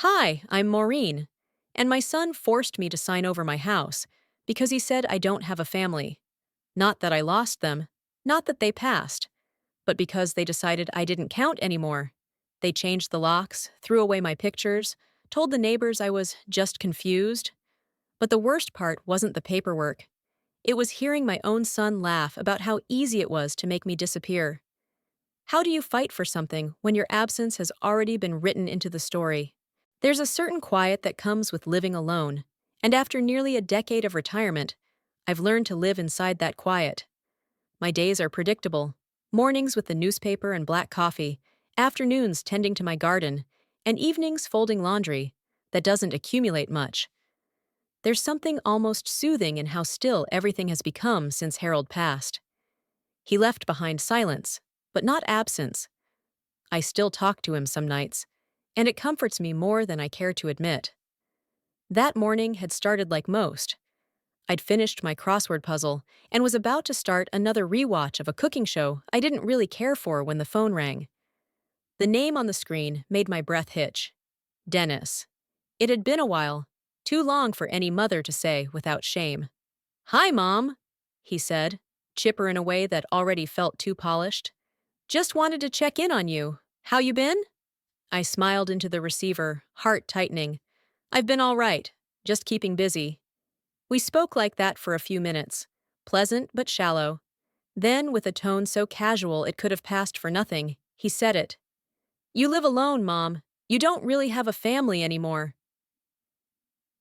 Hi, I'm Maureen, and my son forced me to sign over my house because he said I don't have a family. Not that I lost them, not that they passed, but because they decided I didn't count anymore. They changed the locks, threw away my pictures, told the neighbors I was just confused. But the worst part wasn't the paperwork. It was hearing my own son laugh about how easy it was to make me disappear. How do you fight for something when your absence has already been written into the story? There's a certain quiet that comes with living alone, and after nearly a decade of retirement, I've learned to live inside that quiet. My days are predictable: mornings with the newspaper and black coffee, afternoons tending to my garden, and evenings folding laundry that doesn't accumulate much. There's something almost soothing in how still everything has become since Harold passed. He left behind silence, but not absence. I still talk to him some nights, and it comforts me more than I care to admit. That morning had started like most. I'd finished my crossword puzzle and was about to start another rewatch of a cooking show I didn't really care for when the phone rang. The name on the screen made my breath hitch. Dennis. It had been a while, too long for any mother to say without shame. "Hi, Mom," he said, chipper in a way that already felt too polished. "Just wanted to check in on you. How you been?" I smiled into the receiver, heart tightening. "I've been all right, just keeping busy." We spoke like that for a few minutes, pleasant but shallow. Then, with a tone so casual it could have passed for nothing, he said it. "You live alone, Mom. You don't really have a family anymore."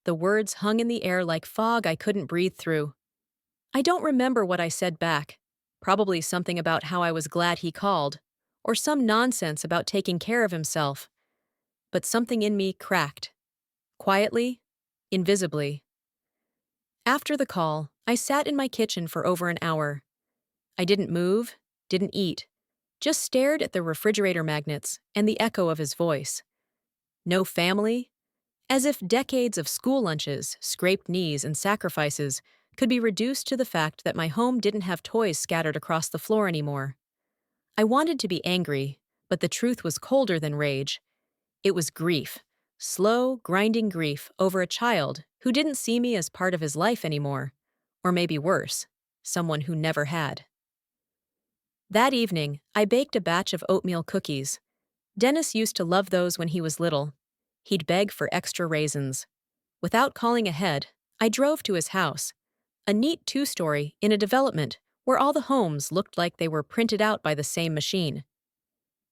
The words hung in the air like fog I couldn't breathe through. I don't remember what I said back. Probably something about how I was glad he called, or some nonsense about taking care of himself. But something in me cracked. Quietly, invisibly. After the call, I sat in my kitchen for over an hour. I didn't move, didn't eat, just stared at the refrigerator magnets and the echo of his voice. No family? As if decades of school lunches, scraped knees, and sacrifices could be reduced to the fact that my home didn't have toys scattered across the floor anymore. I wanted to be angry, but the truth was colder than rage. It was grief. Slow, grinding grief over a child who didn't see me as part of his life anymore. Or maybe worse, someone who never had. That evening, I baked a batch of oatmeal cookies. Dennis used to love those when he was little. He'd beg for extra raisins. Without calling ahead, I drove to his house, a neat two-story in a development where all the homes looked like they were printed out by the same machine.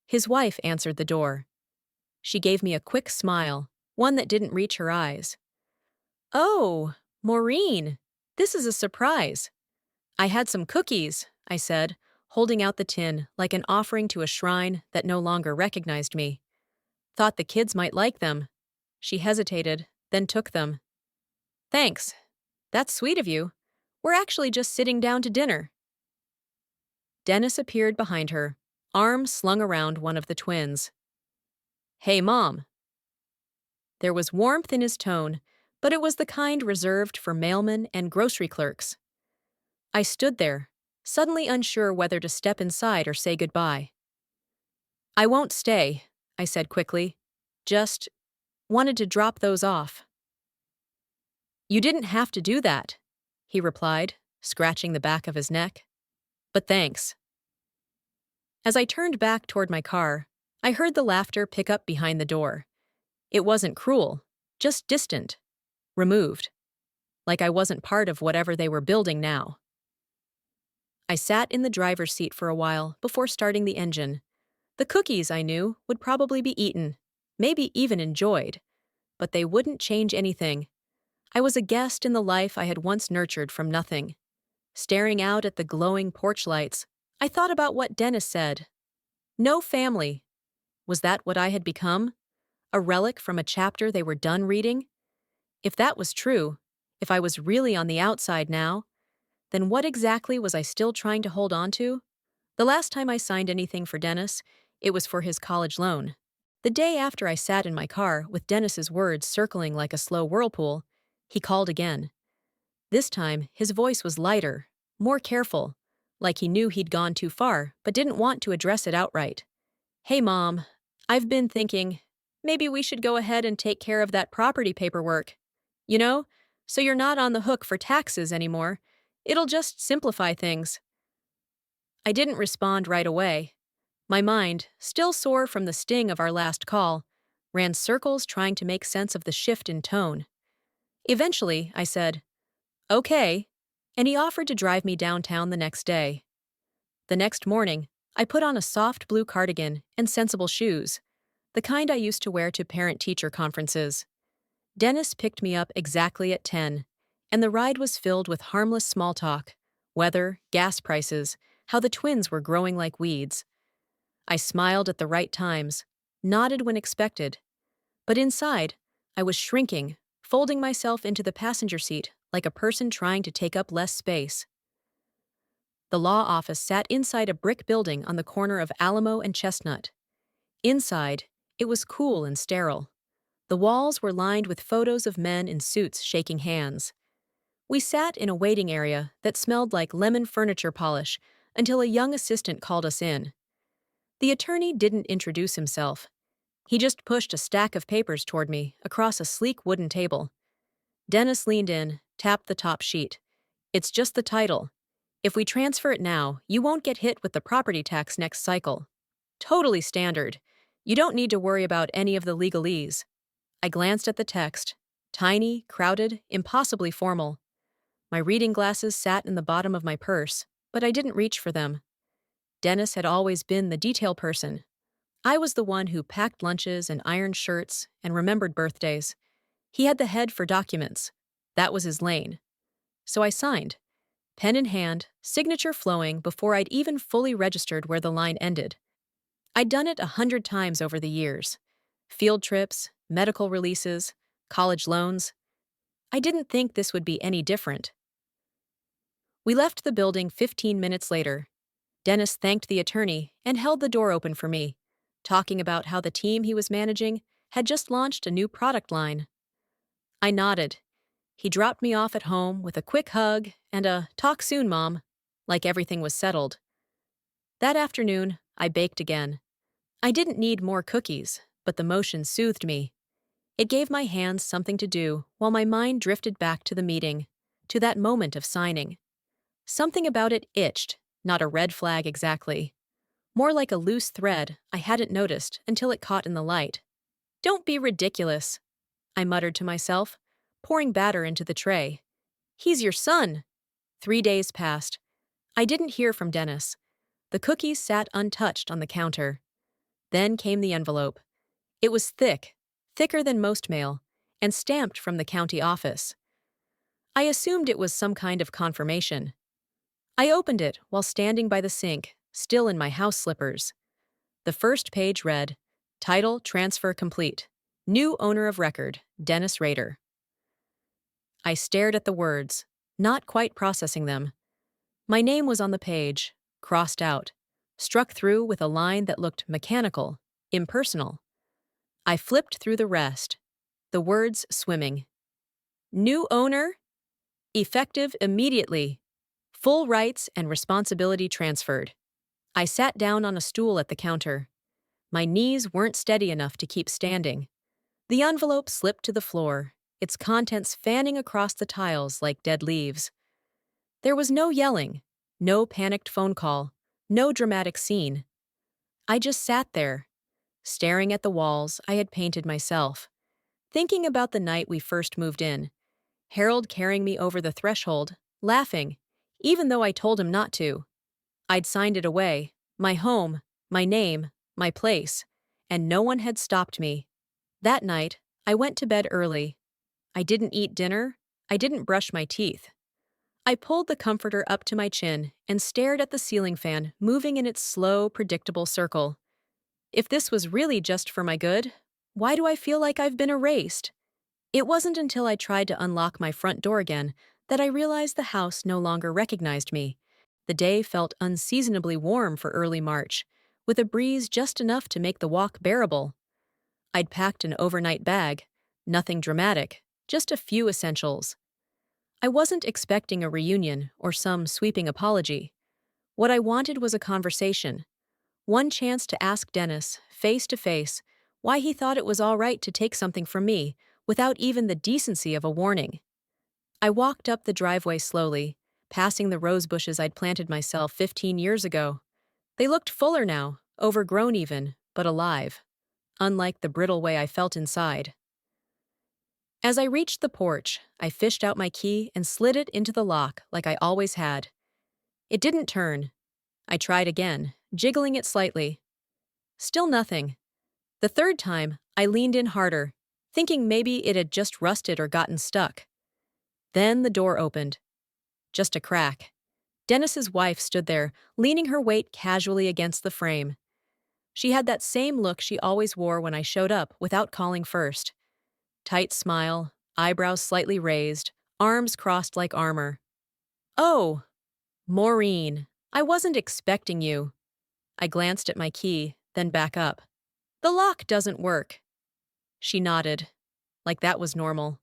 His wife answered the door. She gave me a quick smile, one that didn't reach her eyes. "Oh, Maureen, this is a surprise." "I had some cookies," I said, holding out the tin like an offering to a shrine that no longer recognized me. "Thought the kids might like them." She hesitated, then took them. "Thanks. That's sweet of you. We're actually just sitting down to dinner." Dennis appeared behind her, arms slung around one of the twins. "Hey, Mom." There was warmth in his tone, but it was the kind reserved for mailmen and grocery clerks. I stood there, suddenly unsure whether to step inside or say goodbye. "I won't stay," I said quickly. "Just wanted to drop those off." "You didn't have to do that," he replied, scratching the back of his neck. "But thanks." As I turned back toward my car, I heard the laughter pick up behind the door. It wasn't cruel, just distant, removed, like I wasn't part of whatever they were building now. I sat in the driver's seat for a while before starting the engine. The cookies, I knew, would probably be eaten, maybe even enjoyed, but they wouldn't change anything. I was a guest in the life I had once nurtured from nothing. Staring out at the glowing porch lights, I thought about what Dennis said. No family. Was that what I had become? A relic from a chapter they were done reading? If that was true, if I was really on the outside now, then what exactly was I still trying to hold on to? The last time I signed anything for Dennis, it was for his college loan. The day after I sat in my car with Dennis's words circling like a slow whirlpool, he called again. This time, his voice was lighter, more careful, like he knew he'd gone too far but didn't want to address it outright. "Hey, Mom, I've been thinking, maybe we should go ahead and take care of that property paperwork. You know, so you're not on the hook for taxes anymore. It'll just simplify things. I didn't respond right away. My mind, still sore from the sting of our last call, ran circles trying to make sense of the shift in tone. Eventually, I said, "Okay," and he offered to drive me downtown the next day. The next morning, I put on a soft blue cardigan and sensible shoes, the kind I used to wear to parent-teacher conferences. Dennis picked me up exactly at 10, and the ride was filled with harmless small talk, weather, gas prices, how the twins were growing like weeds. I smiled at the right times, nodded when expected, but inside, I was shrinking, folding myself into the passenger seat like a person trying to take up less space. The law office sat inside a brick building on the corner of Alamo and Chestnut. Inside, it was cool and sterile. The walls were lined with photos of men in suits shaking hands. We sat in a waiting area that smelled like lemon furniture polish until a young assistant called us in. The attorney didn't introduce himself. He just pushed a stack of papers toward me across a sleek wooden table. Dennis leaned in, tapped the top sheet. "It's just the title. If we transfer it now, you won't get hit with the property tax next cycle. Totally standard. You don't need to worry about any of the legalese." I glanced at the text. Tiny, crowded, impossibly formal. My reading glasses sat in the bottom of my purse, but I didn't reach for them. Dennis had always been the detail person. I was the one who packed lunches and ironed shirts and remembered birthdays. He had the head for documents. That was his lane. So I signed, pen in hand, signature flowing before I'd even fully registered where the line ended. I'd done it 100 times over the years. Field trips, medical releases, college loans. I didn't think this would be any different. We left the building 15 minutes later. Dennis thanked the attorney and held the door open for me, talking about how the team he was managing had just launched a new product line. I nodded. He dropped me off at home with a quick hug and a "talk soon, Mom," like everything was settled. That afternoon, I baked again. I didn't need more cookies, but the motion soothed me. It gave my hands something to do while my mind drifted back to the meeting, to that moment of signing. Something about it itched, not a red flag exactly. More like a loose thread I hadn't noticed until it caught in the light. "Don't be ridiculous," I muttered to myself, pouring batter into the tray. "He's your son." 3 days passed. I didn't hear from Dennis. The cookies sat untouched on the counter. Then came the envelope. It was thick, thicker than most mail, and stamped from the county office. I assumed it was some kind of confirmation. I opened it while standing by the sink, still in my house slippers. The first page read, "Title transfer complete. New owner of record, Dennis Rader." I stared at the words, not quite processing them. My name was on the page, crossed out, struck through with a line that looked mechanical, impersonal. I flipped through the rest, the words swimming. "New owner? Effective immediately. Full rights and responsibility transferred." I sat down on a stool at the counter. My knees weren't steady enough to keep standing. The envelope slipped to the floor, its contents fanning across the tiles like dead leaves. There was no yelling, no panicked phone call, no dramatic scene. I just sat there, staring at the walls I had painted myself, thinking about the night we first moved in, Harold carrying me over the threshold, laughing, even though I told him not to. I'd signed it away, my home, my name, my place, and no one had stopped me. That night, I went to bed early. I didn't eat dinner. I didn't brush my teeth. I pulled the comforter up to my chin and stared at the ceiling fan moving in its slow, predictable circle. If this was really just for my good, why do I feel like I've been erased? It wasn't until I tried to unlock my front door again that I realized the house no longer recognized me. The day felt unseasonably warm for early March, with a breeze just enough to make the walk bearable. I'd packed an overnight bag, nothing dramatic, just a few essentials. I wasn't expecting a reunion or some sweeping apology. What I wanted was a conversation, one chance to ask Dennis, face to face, why he thought it was all right to take something from me without even the decency of a warning. I walked up the driveway slowly, passing the rose bushes I'd planted myself 15 years ago. They looked fuller now, overgrown even, but alive, unlike the brittle way I felt inside. As I reached the porch, I fished out my key and slid it into the lock like I always had. It didn't turn. I tried again, jiggling it slightly. Still nothing. The third time, I leaned in harder, thinking maybe it had just rusted or gotten stuck. Then the door opened. Just a crack. Dennis's wife stood there, leaning her weight casually against the frame. She had that same look she always wore when I showed up without calling first. Tight smile, eyebrows slightly raised, arms crossed like armor. "Oh, Maureen, I wasn't expecting you." I glanced at my key, then back up. "The lock doesn't work." She nodded, like that was normal.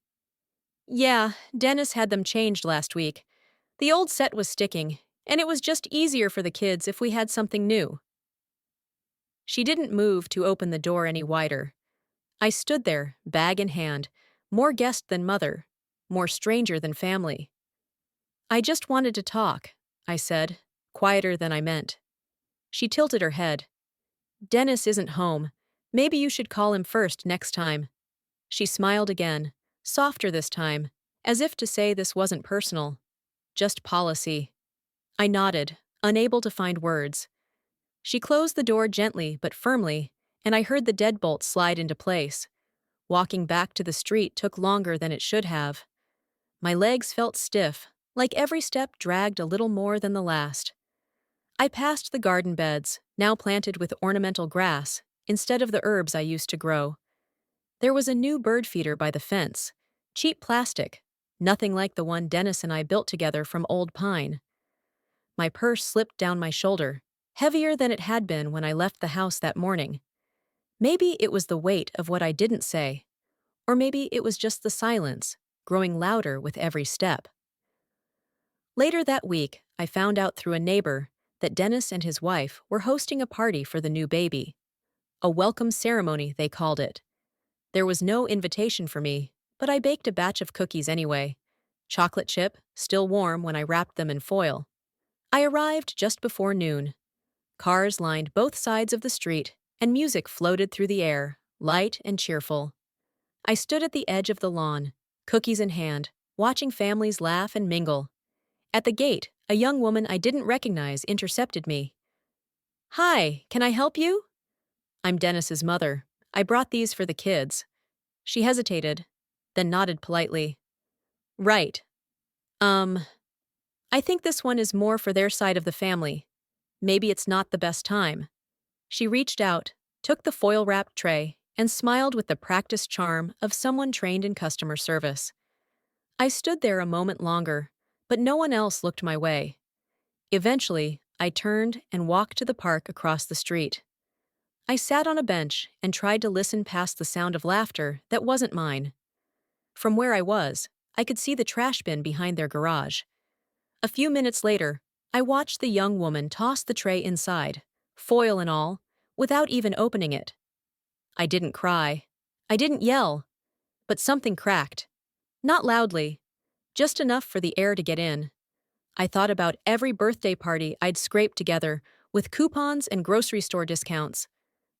"Yeah, Dennis had them changed last week. The old set was sticking, and it was just easier for the kids if we had something new." She didn't move to open the door any wider. I stood there, bag in hand, more guest than mother, more stranger than family. "I just wanted to talk," I said, quieter than I meant. She tilted her head. "Dennis isn't home. Maybe you should call him first next time." She smiled again, softer this time, as if to say this wasn't personal, just policy. I nodded, unable to find words. She closed the door gently but firmly, and I heard the deadbolt slide into place. Walking back to the street took longer than it should have. My legs felt stiff, like every step dragged a little more than the last. I passed the garden beds, now planted with ornamental grass, instead of the herbs I used to grow. There was a new bird feeder by the fence, cheap plastic, nothing like the one Dennis and I built together from old pine. My purse slipped down my shoulder, heavier than it had been when I left the house that morning. Maybe it was the weight of what I didn't say, or maybe it was just the silence, growing louder with every step. Later that week, I found out through a neighbor that Dennis and his wife were hosting a party for the new baby. A welcome ceremony, they called it. There was no invitation for me, but I baked a batch of cookies anyway. Chocolate chip, still warm when I wrapped them in foil. I arrived just before noon. Cars lined both sides of the street, and music floated through the air, light and cheerful. I stood at the edge of the lawn, cookies in hand, watching families laugh and mingle. At the gate, a young woman I didn't recognize intercepted me. "Hi, can I help you?" "I'm Dennis's mother. I brought these for the kids." She hesitated, then nodded politely. "Right. I think this one is more for their side of the family. Maybe it's not the best time." She reached out, took the foil-wrapped tray, and smiled with the practiced charm of someone trained in customer service. I stood there a moment longer, but no one else looked my way. Eventually, I turned and walked to the park across the street. I sat on a bench and tried to listen past the sound of laughter that wasn't mine. From where I was, I could see the trash bin behind their garage. A few minutes later, I watched the young woman toss the tray inside, foil and all, without even opening it. I didn't cry. I didn't yell. But something cracked. Not loudly, just enough for the air to get in. I thought about every birthday party I'd scraped together with coupons and grocery store discounts,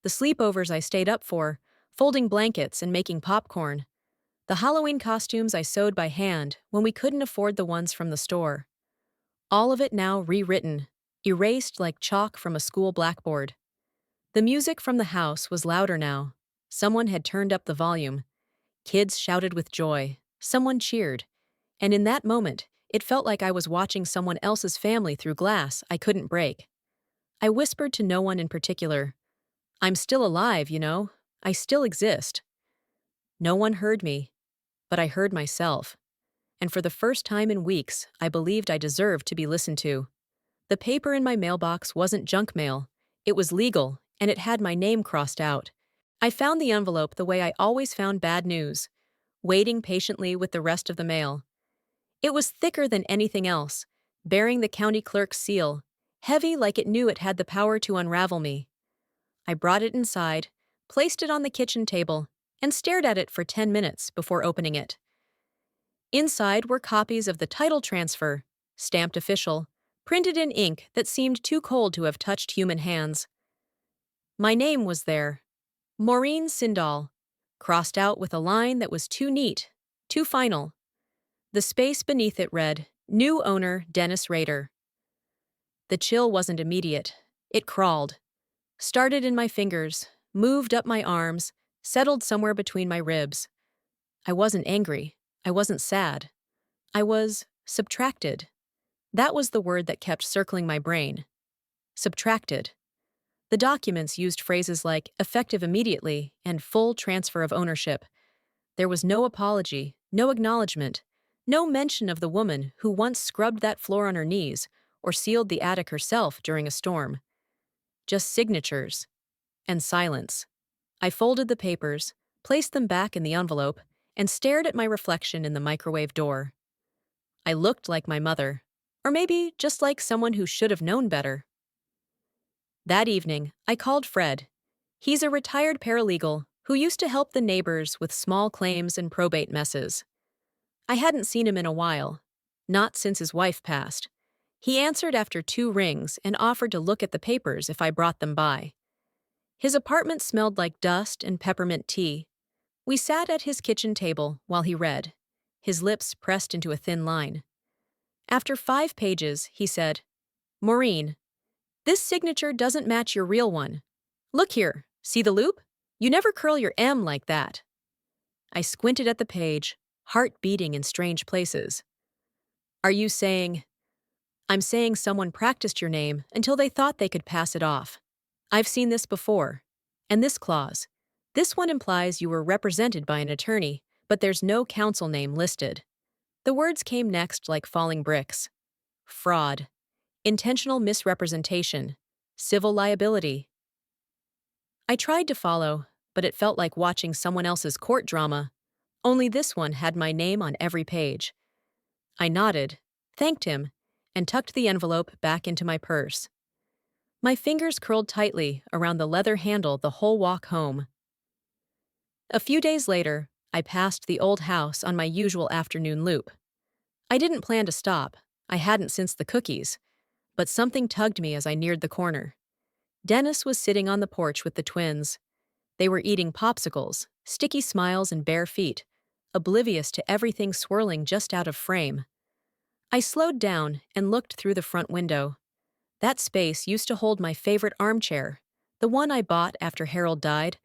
the sleepovers I stayed up for, folding blankets and making popcorn, the Halloween costumes I sewed by hand when we couldn't afford the ones from the store. All of it now rewritten, erased like chalk from a school blackboard. The music from the house was louder now. Someone had turned up the volume. Kids shouted with joy. Someone cheered. And in that moment, it felt like I was watching someone else's family through glass I couldn't break. I whispered to no one in particular. "I'm still alive, you know. I still exist." No one heard me, but I heard myself. And for the first time in weeks, I believed I deserved to be listened to. The paper in my mailbox wasn't junk mail. It was legal, and it had my name crossed out. I found the envelope the way I always found bad news, waiting patiently with the rest of the mail. It was thicker than anything else, bearing the county clerk's seal, heavy like it knew it had the power to unravel me. I brought it inside, placed it on the kitchen table, and stared at it for 10 minutes before opening it. Inside were copies of the title transfer, stamped official, printed in ink that seemed too cold to have touched human hands. My name was there, Maureen Sindall, crossed out with a line that was too neat, too final. The space beneath it read, New owner Dennis Rader. The chill wasn't immediate. It crawled. Started in my fingers, moved up my arms, settled somewhere between my ribs. I wasn't angry. I wasn't sad. I was subtracted. That was the word that kept circling my brain. Subtracted. The documents used phrases like effective immediately and full transfer of ownership. There was no apology, no acknowledgement, no mention of the woman who once scrubbed that floor on her knees or sealed the attic herself during a storm. Just signatures. And silence. I folded the papers, placed them back in the envelope, and stared at my reflection in the microwave door. I looked like my mother, or maybe just like someone who should have known better. That evening, I called Fred. He's a retired paralegal who used to help the neighbors with small claims and probate messes. I hadn't seen him in a while, not since his wife passed. He answered after 2 rings and offered to look at the papers if I brought them by. His apartment smelled like dust and peppermint tea. We sat at his kitchen table while he read, his lips pressed into a thin line. After 5 pages, he said, Maureen, this signature doesn't match your real one. Look here, see the loop? You never curl your M like that. I squinted at the page, heart beating in strange places. Are you saying? I'm saying someone practiced your name until they thought they could pass it off. I've seen this before. And this clause. This one implies you were represented by an attorney, but there's no counsel name listed. The words came next like falling bricks. Fraud. Intentional misrepresentation. Civil liability. I tried to follow, but it felt like watching someone else's court drama. Only this one had my name on every page. I nodded, thanked him, and tucked the envelope back into my purse. My fingers curled tightly around the leather handle the whole walk home. A few days later, I passed the old house on my usual afternoon loop. I didn't plan to stop. I hadn't since the cookies. But something tugged me as I neared the corner. Dennis was sitting on the porch with the twins. They were eating popsicles, sticky smiles and bare feet, oblivious to everything swirling just out of frame. I slowed down and looked through the front window. That space used to hold my favorite armchair, the one I bought after Harold died,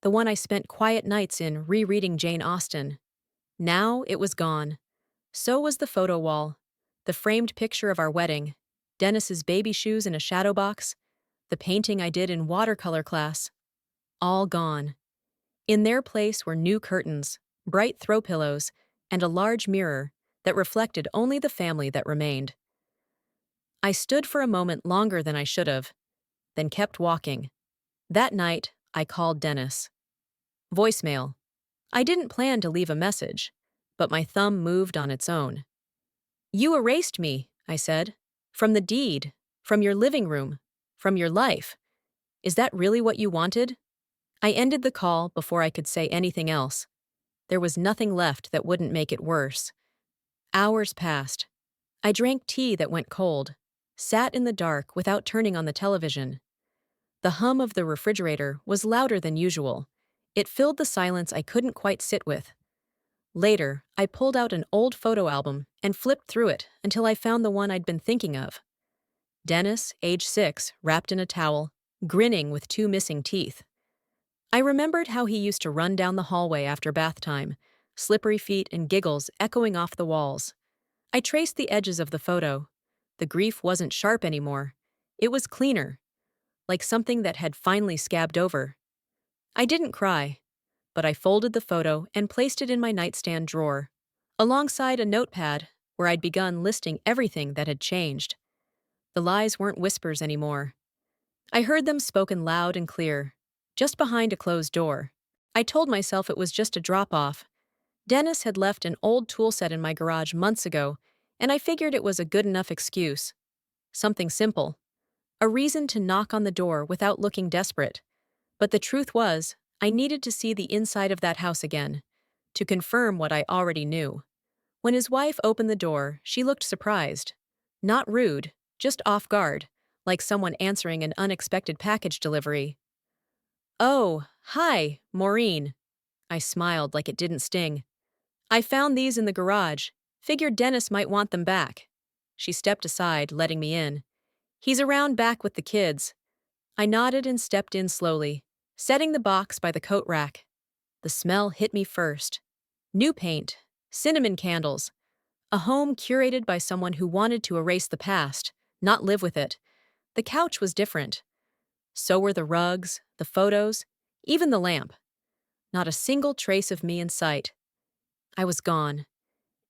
the one I spent quiet nights in rereading Jane Austen. Now it was gone. So was the photo wall, the framed picture of our wedding, Dennis's baby shoes in a shadow box, the painting I did in watercolor class. All gone. In their place were new curtains, bright throw pillows, and a large mirror that reflected only the family that remained. I stood for a moment longer than I should have, then kept walking. That night, I called Dennis. Voicemail. I didn't plan to leave a message, but my thumb moved on its own. You erased me, I said. From the deed, from your living room, from your life. Is that really what you wanted? I ended the call before I could say anything else. There was nothing left that wouldn't make it worse. Hours passed. I drank tea that went cold, sat in the dark without turning on the television. The hum of the refrigerator was louder than usual. It filled the silence I couldn't quite sit with. Later, I pulled out an old photo album and flipped through it until I found the one I'd been thinking of. Dennis, age 6, wrapped in a towel, grinning with 2 missing teeth. I remembered how he used to run down the hallway after bath time, slippery feet and giggles echoing off the walls. I traced the edges of the photo. The grief wasn't sharp anymore. It was cleaner, like something that had finally scabbed over. I didn't cry, but I folded the photo and placed it in my nightstand drawer, alongside a notepad where I'd begun listing everything that had changed. The lies weren't whispers anymore. I heard them spoken loud and clear, just behind a closed door. I told myself it was just a drop-off. Dennis had left an old tool set in my garage months ago, and I figured it was a good enough excuse. Something simple. A reason to knock on the door without looking desperate. But the truth was, I needed to see the inside of that house again, to confirm what I already knew. When his wife opened the door, she looked surprised. Not rude, just off guard, like someone answering an unexpected package delivery. "Oh, hi, Maureen." I smiled like it didn't sting. "I found these in the garage. Figured Dennis might want them back." She stepped aside, letting me in. "He's around back with the kids." I nodded and stepped in slowly, setting the box by the coat rack. The smell hit me first. New paint, cinnamon candles, a home curated by someone who wanted to erase the past, not live with it. The couch was different. So were the rugs, the photos, even the lamp. Not a single trace of me in sight. I was gone.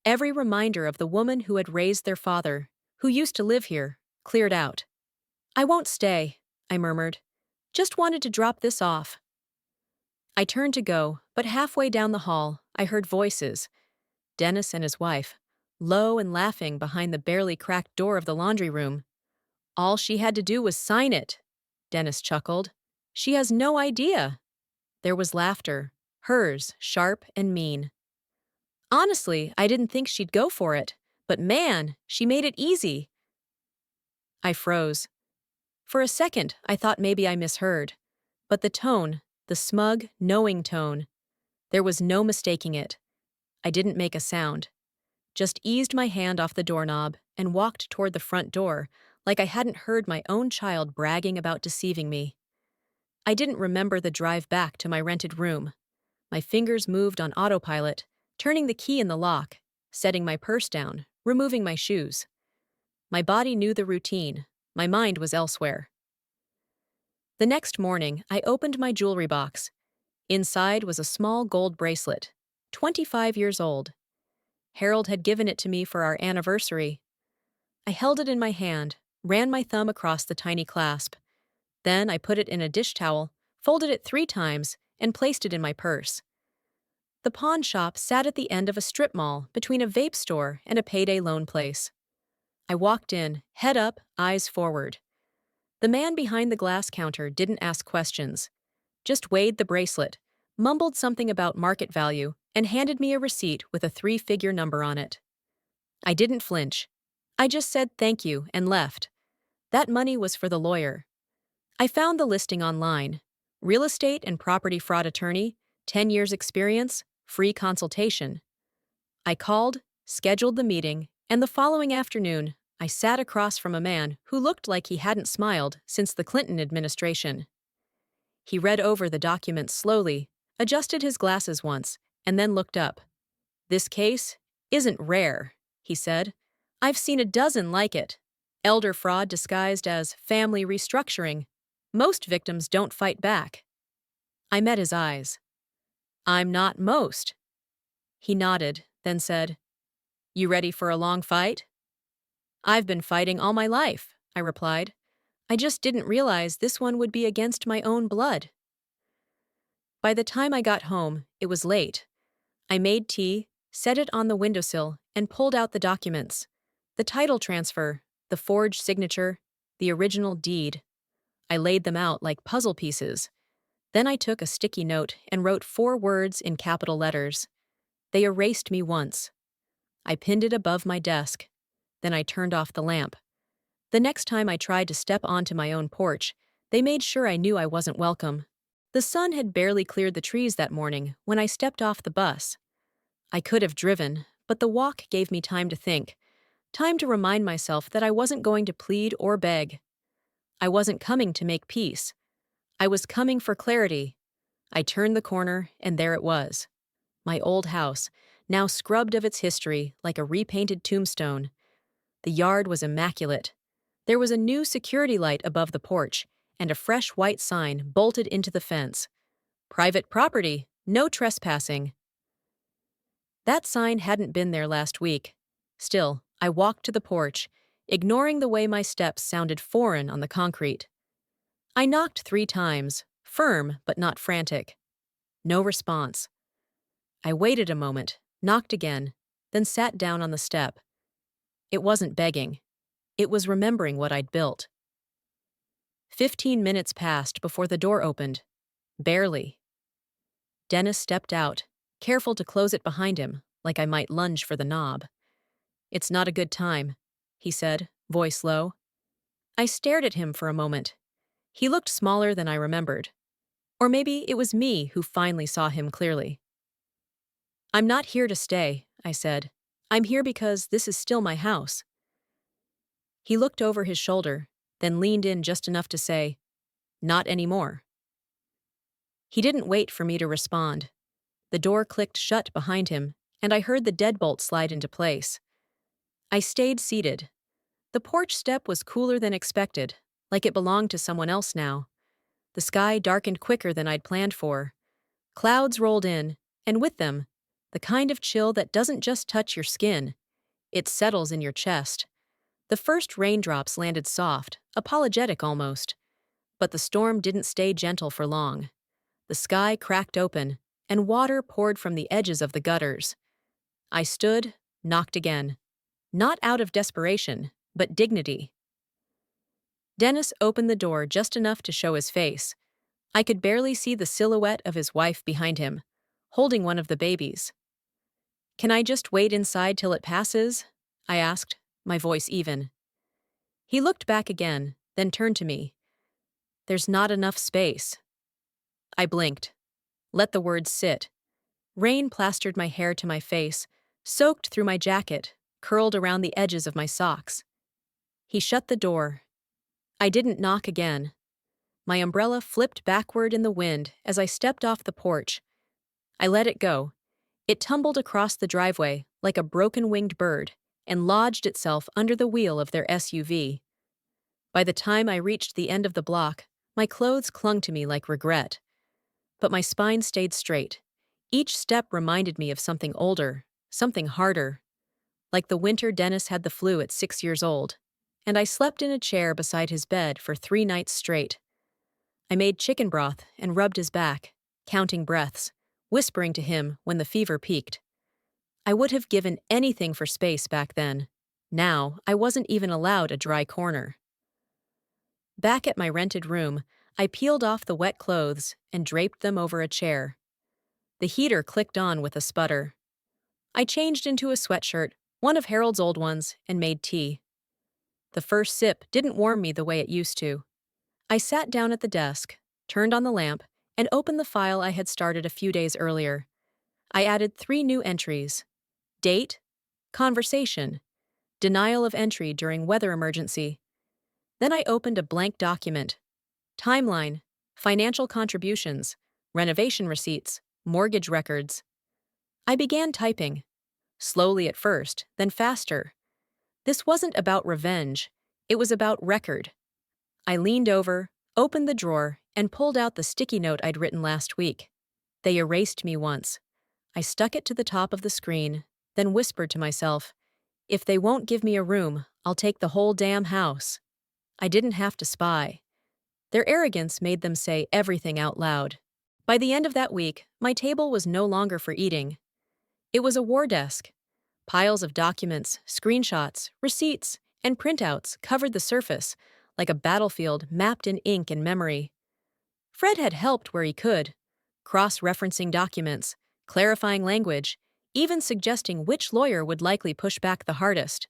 Every reminder of the woman who had raised their father, who used to live here, cleared out. "I won't stay," I murmured. "Just wanted to drop this off." I turned to go, but halfway down the hall, I heard voices. Dennis and his wife, low and laughing behind the barely cracked door of the laundry room. "All she had to do was sign it," Dennis chuckled. "She has no idea." There was laughter, hers sharp and mean. "Honestly, I didn't think she'd go for it, but man, she made it easy." I froze. For a second, I thought maybe I misheard. But the tone, the smug, knowing tone, there was no mistaking it. I didn't make a sound, just eased my hand off the doorknob and walked toward the front door like I hadn't heard my own child bragging about deceiving me. I didn't remember the drive back to my rented room. My fingers moved on autopilot, turning the key in the lock, setting my purse down, removing my shoes. My body knew the routine. My mind was elsewhere. The next morning, I opened my jewelry box. Inside was a small gold bracelet, 25 years old. Harold had given it to me for our anniversary. I held it in my hand, ran my thumb across the tiny clasp. Then I put it in a dish towel, folded it 3 times, and placed it in my purse. The pawn shop sat at the end of a strip mall between a vape store and a payday loan place. I walked in, head up, eyes forward. The man behind the glass counter didn't ask questions, just weighed the bracelet, mumbled something about market value, and handed me a receipt with a 3-figure number on it. I didn't flinch. I just said thank you and left. That money was for the lawyer. I found the listing online. Real estate and property fraud attorney, 10 years experience, free consultation. I called, scheduled the meeting, and the following afternoon, I sat across from a man who looked like he hadn't smiled since the Clinton administration. He read over the documents slowly, adjusted his glasses once, and then looked up. "This case isn't rare," he said. "I've seen a dozen like it. Elder fraud disguised as family restructuring. Most victims don't fight back." I met his eyes. "I'm not most." He nodded, then said, "You ready for a long fight?" "I've been fighting all my life," I replied. "I just didn't realize this one would be against my own blood." By the time I got home, it was late. I made tea, set it on the windowsill, and pulled out the documents. The title transfer, the forged signature, the original deed. I laid them out like puzzle pieces. Then I took a sticky note and wrote 4 words in capital letters. They erased me once. I pinned it above my desk. Then I turned off the lamp. The next time I tried to step onto my own porch, they made sure I knew I wasn't welcome. The sun had barely cleared the trees that morning when I stepped off the bus. I could have driven, but the walk gave me time to think, time to remind myself that I wasn't going to plead or beg. I wasn't coming to make peace. I was coming for clarity. I turned the corner, and there it was. My old house, now scrubbed of its history like a repainted tombstone. The yard was immaculate. There was a new security light above the porch, and a fresh white sign bolted into the fence. "Private property, no trespassing." That sign hadn't been there last week. Still, I walked to the porch, ignoring the way my steps sounded foreign on the concrete. I knocked 3 times, firm but not frantic. No response. I waited a moment, knocked again, then sat down on the step. It wasn't begging. It was remembering what I'd built. 15 minutes passed before the door opened. Barely. Dennis stepped out, careful to close it behind him, like I might lunge for the knob. "It's not a good time," he said, voice low. I stared at him for a moment. He looked smaller than I remembered. Or maybe it was me who finally saw him clearly. "I'm not here to stay," I said. "I'm here because this is still my house." He looked over his shoulder, then leaned in just enough to say, "Not anymore." He didn't wait for me to respond. The door clicked shut behind him, and I heard the deadbolt slide into place. I stayed seated. The porch step was cooler than expected, like it belonged to someone else now. The sky darkened quicker than I'd planned for. Clouds rolled in, and with them, the kind of chill that doesn't just touch your skin, it settles in your chest. The first raindrops landed soft, apologetic almost. But the storm didn't stay gentle for long. The sky cracked open, and water poured from the edges of the gutters. I stood, knocked again. Not out of desperation, but dignity. Dennis opened the door just enough to show his face. I could barely see the silhouette of his wife behind him, holding one of the babies. "Can I just wait inside till it passes?" I asked, my voice even. He looked back again, then turned to me. "There's not enough space." I blinked. Let the words sit. Rain plastered my hair to my face, soaked through my jacket, curled around the edges of my socks. He shut the door. I didn't knock again. My umbrella flipped backward in the wind as I stepped off the porch. I let it go. It tumbled across the driveway like a broken-winged bird and lodged itself under the wheel of their SUV. By the time I reached the end of the block, my clothes clung to me like regret. But my spine stayed straight. Each step reminded me of something older, something harder. Like the winter Dennis had the flu at 6 years old, and I slept in a chair beside his bed for 3 nights straight. I made chicken broth and rubbed his back, counting breaths, whispering to him when the fever peaked. I would have given anything for space back then. Now, I wasn't even allowed a dry corner. Back at my rented room, I peeled off the wet clothes and draped them over a chair. The heater clicked on with a sputter. I changed into a sweatshirt, one of Harold's old ones, and made tea. The first sip didn't warm me the way it used to. I sat down at the desk, turned on the lamp, and opened the file I had started a few days earlier. I added 3 new entries: date, conversation, denial of entry during weather emergency. Then I opened a blank document: timeline, financial contributions, renovation receipts, mortgage records. I began typing, slowly at first, then faster. This wasn't about revenge, it was about record. I leaned over, opened the drawer, and pulled out the sticky note I'd written last week. They erased me once. I stuck it to the top of the screen, then whispered to myself, "If they won't give me a room, I'll take the whole damn house." I didn't have to spy. Their arrogance made them say everything out loud. By the end of that week, my table was no longer for eating. It was a war desk. Piles of documents, screenshots, receipts, and printouts covered the surface, like a battlefield mapped in ink and memory. Fred had helped where he could, cross-referencing documents, clarifying language, even suggesting which lawyer would likely push back the hardest.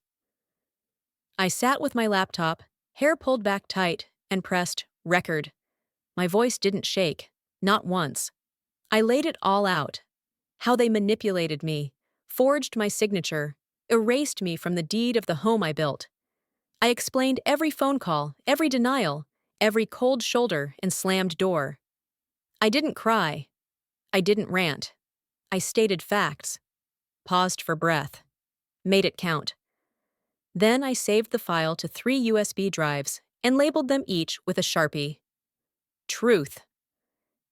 I sat with my laptop, hair pulled back tight, and pressed record. My voice didn't shake, not once. I laid it all out. How they manipulated me, forged my signature, erased me from the deed of the home I built. I explained every phone call, every denial, every cold shoulder and slammed door. I didn't cry. I didn't rant. I stated facts. Paused for breath. Made it count. Then I saved the file to 3 USB drives and labeled them each with a Sharpie. Truth.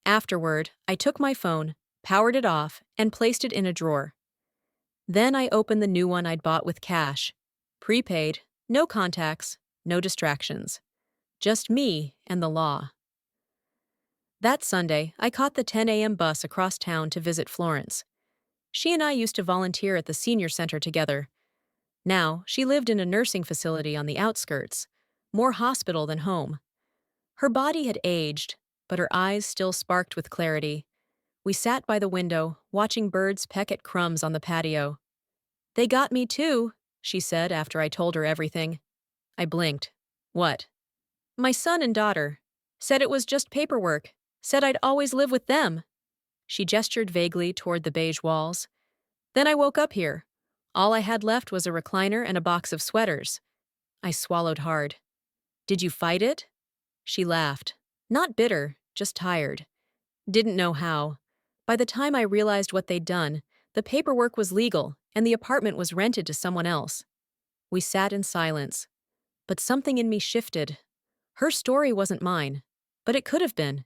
Afterward, I took my phone, powered it off, and placed it in a drawer. Then I opened the new one I'd bought with cash. Prepaid, no contacts, no distractions. Just me and the law. That Sunday, I caught the 10 a.m. bus across town to visit Florence. She and I used to volunteer at the senior center together. Now, she lived in a nursing facility on the outskirts, more hospital than home. Her body had aged, but her eyes still sparked with clarity. We sat by the window, watching birds peck at crumbs on the patio. They got me too, she said after I told her everything. I blinked. What? My son and daughter. Said it was just paperwork. Said I'd always live with them. She gestured vaguely toward the beige walls. Then I woke up here. All I had left was a recliner and a box of sweaters. I swallowed hard. Did you fight it? She laughed. Not bitter, just tired. Didn't know how. By the time I realized what they'd done, the paperwork was legal and the apartment was rented to someone else. We sat in silence. But something in me shifted. Her story wasn't mine, but it could have been.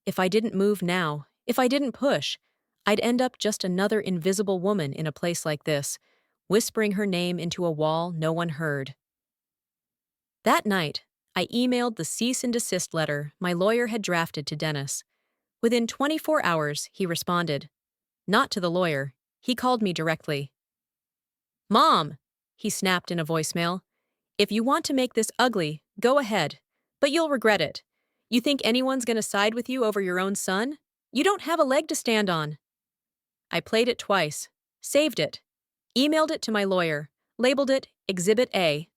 If I didn't move now, if I didn't push, I'd end up just another invisible woman in a place like this, whispering her name into a wall no one heard. That night, I emailed the cease and desist letter my lawyer had drafted to Dennis. Within 24 hours, he responded. Not to the lawyer. He called me directly. Mom, he snapped in a voicemail. If you want to make this ugly, go ahead. But you'll regret it. You think anyone's going to side with you over your own son? You don't have a leg to stand on. I played it twice, saved it, emailed it to my lawyer, labeled it Exhibit A.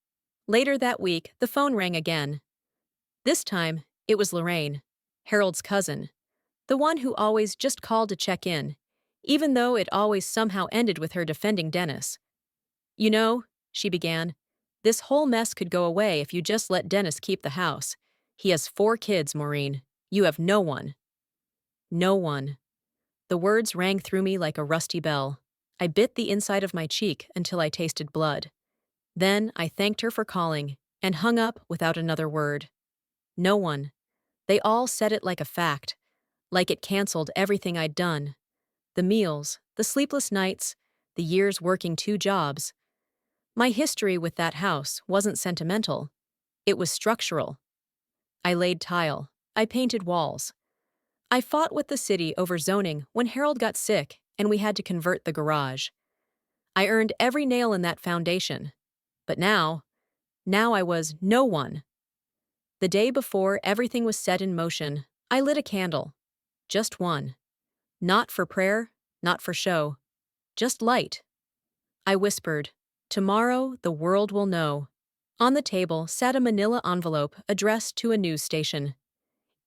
Later that week, the phone rang again. This time, it was Lorraine, Harold's cousin, the one who always just called to check in, even though it always somehow ended with her defending Dennis. You know, she began, this whole mess could go away if you just let Dennis keep the house. He has 4 kids, Maureen. You have no one. No one. The words rang through me like a rusty bell. I bit the inside of my cheek until I tasted blood. Then I thanked her for calling and hung up without another word. No one. They all said it like a fact, like it canceled everything I'd done. The meals, the sleepless nights, the years working 2 jobs. My history with that house wasn't sentimental. It was structural. I laid tile. I painted walls. I fought with the city over zoning when Harold got sick and we had to convert the garage. I earned every nail in that foundation. But now I was no one. The day before everything was set in motion, I lit a candle. Just one. Not for prayer, not for show. Just light. I whispered, tomorrow the world will know. On the table sat a manila envelope addressed to a news station.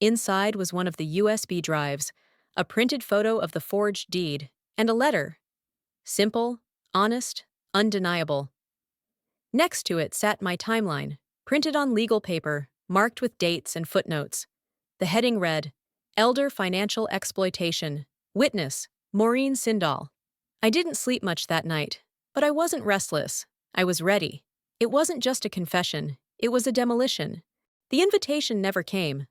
Inside was one of the USB drives, a printed photo of the forged deed, and a letter. Simple, honest, undeniable. Next to it sat my timeline, printed on legal paper, marked with dates and footnotes. The heading read, Elder Financial Exploitation. Witness, Maureen Sindall. I didn't sleep much that night, but I wasn't restless. I was ready. It wasn't just a confession, it was a demolition. The invitation never came.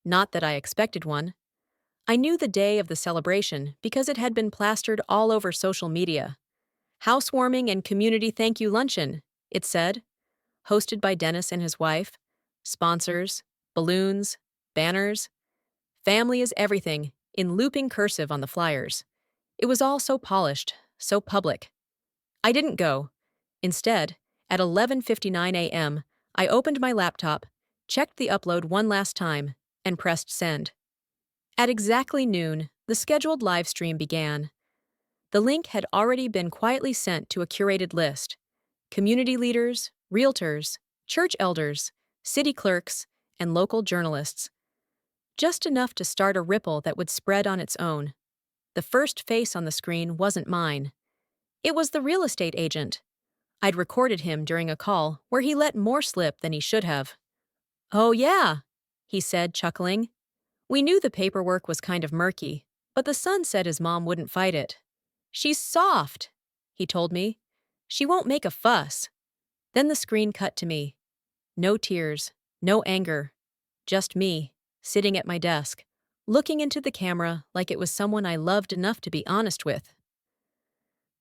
Not that I expected one. I knew the day of the celebration because it had been plastered all over social media. Housewarming and community thank you luncheon, it said. Hosted by Dennis and his wife. Sponsors, balloons, banners. Family is everything, in looping cursive on the flyers. It was all so polished, so public. I didn't go. Instead, at 11:59 a.m., I opened my laptop, checked the upload one last time, and pressed send. At exactly noon, the scheduled live stream began. The link had already been quietly sent to a curated list. Community leaders, realtors, church elders, city clerks, and local journalists. Just enough to start a ripple that would spread on its own. The first face on the screen wasn't mine. It was the real estate agent. I'd recorded him during a call where he let more slip than he should have. Oh yeah, he said, chuckling. We knew the paperwork was kind of murky, but the son said his mom wouldn't fight it. She's soft, he told me. She won't make a fuss. Then the screen cut to me. No tears, no anger. Just me, sitting at my desk, looking into the camera like it was someone I loved enough to be honest with.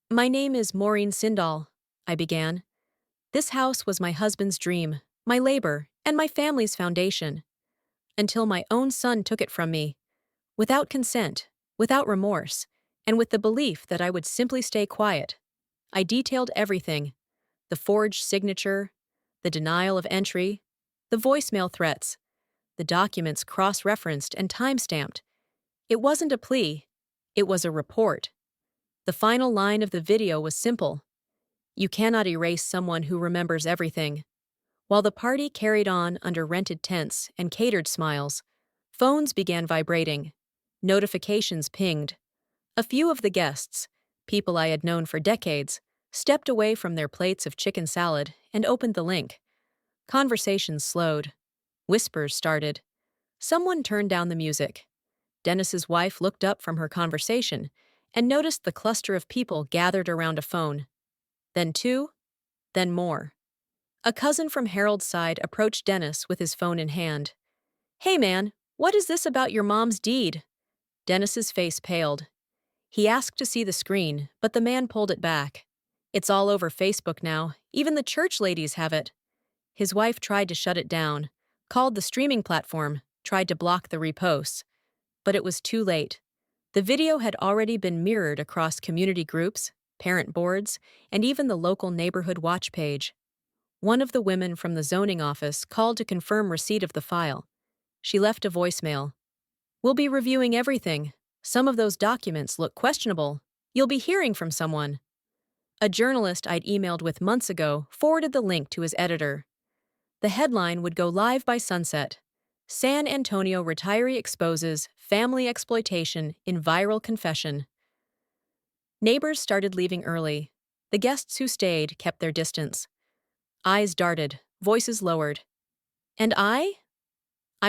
My name is Maureen Sindall, I began. This house was my husband's dream, my labor, and my family's foundation. Until my own son took it from me. Without consent, without remorse, and with the belief that I would simply stay quiet. I detailed everything. The forged signature, the denial of entry, the voicemail threats, the documents cross-referenced and time-stamped. It wasn't a plea, It was a report. The final line of the video was simple: "You cannot erase someone who remembers everything." While the party carried on under rented tents and catered smiles, phones began vibrating. Notifications pinged. A few of the guests, people I had known for decades, stepped away from their plates of chicken salad and opened the link. Conversations slowed. Whispers started. Someone turned down the music. Dennis's wife looked up from her conversation and noticed the cluster of people gathered around a phone. Then two, then more. A cousin from Harold's side approached Dennis with his phone in hand. "Hey man, what is this about your mom's deed?" Dennis's face paled. He asked to see the screen, but the man pulled it back. "It's all over Facebook now. Even the church ladies have it." His wife tried to shut it down, called the streaming platform, tried to block the reposts. But it was too late. The video had already been mirrored across community groups, parent boards, and even the local neighborhood watch page. One of the women from the zoning office called to confirm receipt of the file. She left a voicemail. "We'll be reviewing everything. Some of those documents look questionable. You'll be hearing from someone." A journalist I'd emailed with months ago forwarded the link to his editor. The headline would go live by sunset. "San Antonio retiree exposes family exploitation in viral confession." Neighbors started leaving early. The guests who stayed kept their distance. Eyes darted, voices lowered. And I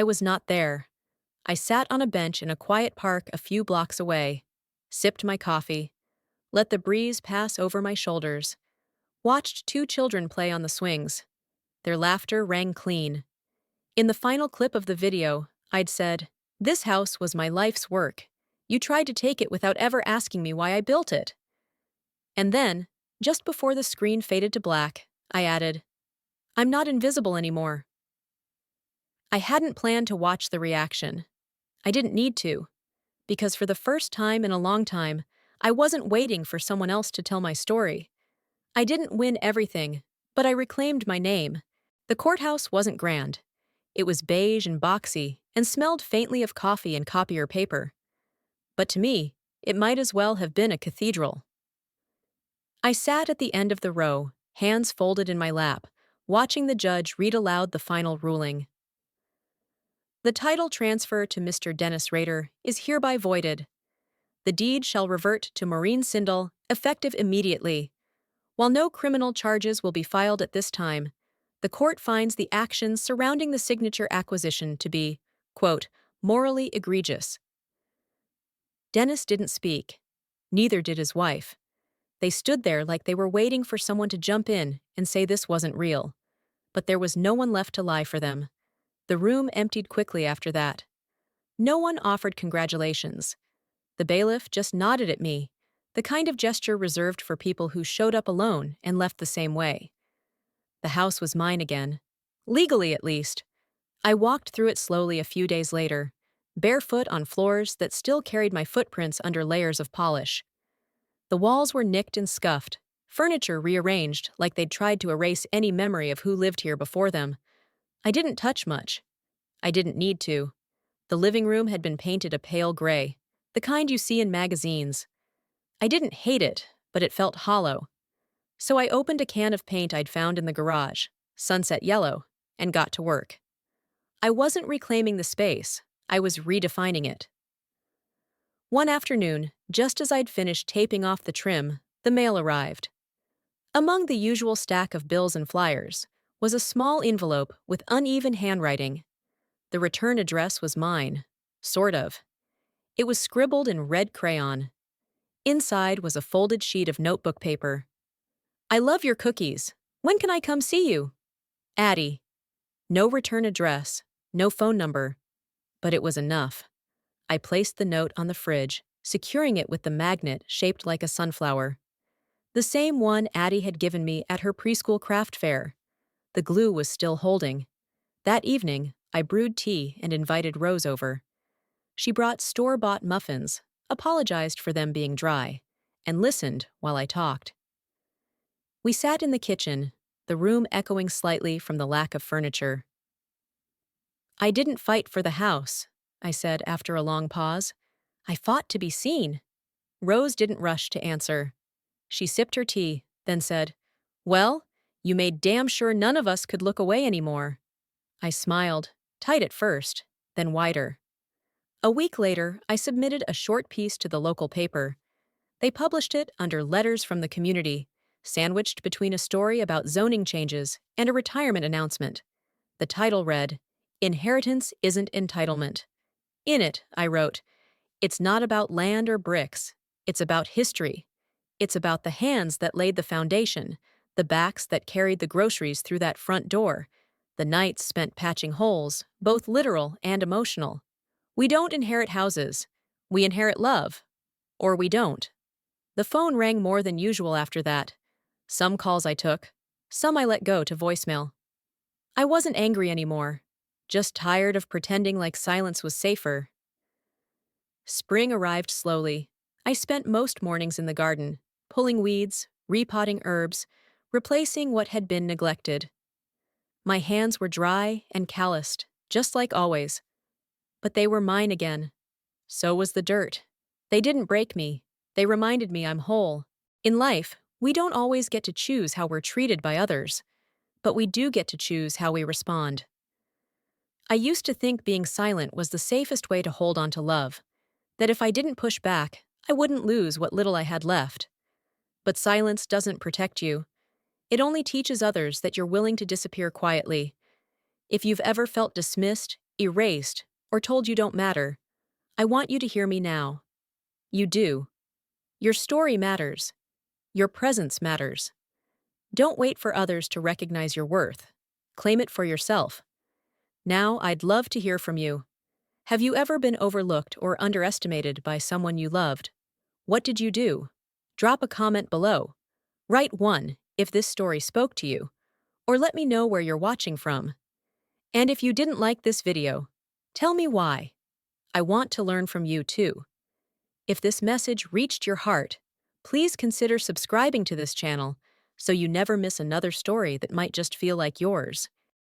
was not there. I sat on a bench in a quiet park a few blocks away, sipped my coffee, let the breeze pass over my shoulders, watched two children play on the swings. Their laughter rang clean. In the final clip of the video, I'd said, "This house was my life's work. You tried to take it without ever asking me why I built it." And then, just before the screen faded to black, I added, "I'm not invisible anymore." I hadn't planned to watch the reaction. I didn't need to, because for the first time in a long time, I wasn't waiting for someone else to tell my story. I didn't win everything, but I reclaimed my name. The courthouse wasn't grand. It was beige and boxy and smelled faintly of coffee and copier paper. But to me, it might as well have been a cathedral. I sat at the end of the row, hands folded in my lap, watching the judge read aloud the final ruling. "The title transfer to Mr. Dennis Rader is hereby voided. The deed shall revert to Maureen Sindel, effective immediately. While no criminal charges will be filed at this time, the court finds the actions surrounding the signature acquisition to be, quote, morally egregious." Dennis didn't speak. Neither did his wife. They stood there like they were waiting for someone to jump in and say this wasn't real. But there was no one left to lie for them. The room emptied quickly after that. No one offered congratulations. The bailiff just nodded at me, the kind of gesture reserved for people who showed up alone and left the same way. The house was mine again. Legally, at least. I walked through it slowly a few days later, barefoot on floors that still carried my footprints under layers of polish. The walls were nicked and scuffed, furniture rearranged like they'd tried to erase any memory of who lived here before them. I didn't touch much. I didn't need to. The living room had been painted a pale gray, the kind you see in magazines. I didn't hate it, but it felt hollow. So I opened a can of paint I'd found in the garage, sunset yellow, and got to work. I wasn't reclaiming the space, I was redefining it. One afternoon, just as I'd finished taping off the trim, the mail arrived. Among the usual stack of bills and flyers was a small envelope with uneven handwriting. The return address was mine. Sort of. It was scribbled in red crayon. Inside was a folded sheet of notebook paper. "I love your cookies. When can I come see you? Addie." No return address, no phone number. But it was enough. I placed the note on the fridge, securing it with the magnet shaped like a sunflower. The same one Addie had given me at her preschool craft fair. The glue was still holding. That evening, I brewed tea and invited Rose over. She brought store-bought muffins, apologized for them being dry, and listened while I talked. We sat in the kitchen, the room echoing slightly from the lack of furniture. "I didn't fight for the house," I said after a long pause. "I fought to be seen. Rose didn't rush to answer. She sipped her tea, then said, "Well, you made damn sure none of us could look away anymore." I smiled, tight at first, then wider. A week later, I submitted a short piece to the local paper. They published it under Letters from the Community, sandwiched between a story about zoning changes and a retirement announcement. The title read, "Inheritance Isn't Entitlement." In it, I wrote, "It's not about land or bricks. It's about history. It's about the hands that laid the foundation, the backs that carried the groceries through that front door, the nights spent patching holes, both literal and emotional. We don't inherit houses. We inherit love. Or we don't." The phone rang more than usual after that. Some calls I took, some I let go to voicemail. I wasn't angry anymore, just tired of pretending like silence was safer. Spring arrived slowly. I spent most mornings in the garden, pulling weeds, repotting herbs, replacing what had been neglected. My hands were dry and calloused, just like always. But they were mine again. So was the dirt. They didn't break me. They reminded me I'm whole. In life, we don't always get to choose how we're treated by others, but we do get to choose how we respond. I used to think being silent was the safest way to hold on to love, that if I didn't push back, I wouldn't lose what little I had left. But silence doesn't protect you. It only teaches others that you're willing to disappear quietly. If you've ever felt dismissed, erased, or told you don't matter, I want you to hear me now. You do. Your story matters. Your presence matters. Don't wait for others to recognize your worth. Claim it for yourself. Now, I'd love to hear from you. Have you ever been overlooked or underestimated by someone you loved? What did you do? Drop a comment below. Write one if this story spoke to you, or let me know where you're watching from. And if you didn't like this video, tell me why. I want to learn from you too. If this message reached your heart, please consider subscribing to this channel so you never miss another story that might just feel like yours.